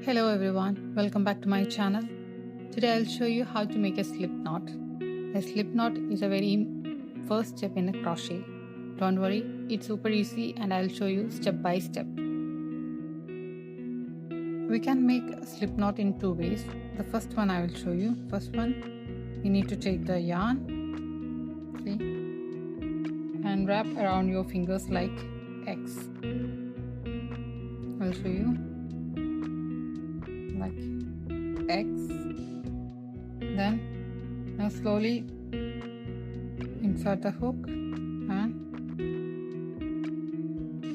Hello everyone, welcome back to my channel. Today I'll show you how to make a slip knot. A slip knot is a very first step in a crochet. Don't worry, it's super easy and I'll show you step by step. We can make a slip knot in two ways. The first one I will show you. First one, you need to take the yarn, see, and wrap around your fingers like X. I'll show you. Like X. Then now slowly insert the hook and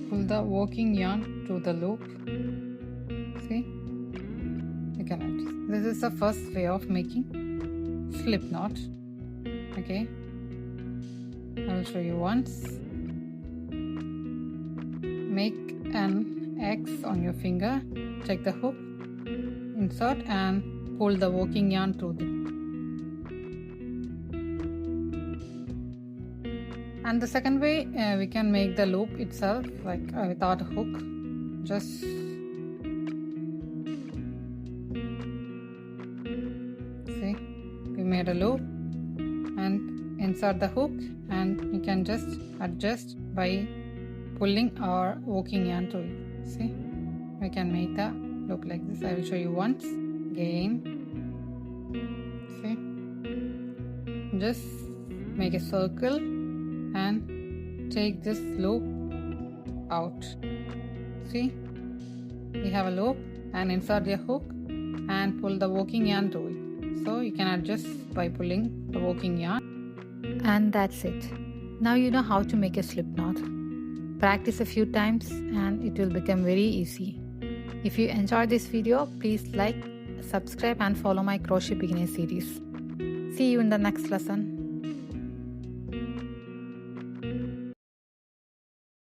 pull the working yarn through the loop. See, you can adjust. This is the first way of making slip knot. Okay, I will show you once. Make an X on your finger, take the hook, insert and pull the working yarn through it. And the second way, we can make the loop itself like without a hook. Just see, we made a loop and insert the hook, and you can just adjust by pulling our working yarn through it. See, we can make the look like this. I will show you once again. See, just make a circle and take this loop out. See, we have a loop, and insert the hook and pull the working yarn through it. So you can adjust by pulling the working yarn. And that's it. Now you know how to make a slip knot. Practice a few times and it will become very easy. If you enjoyed this video, please like, subscribe and follow my crochet beginner series. See you in the next lesson.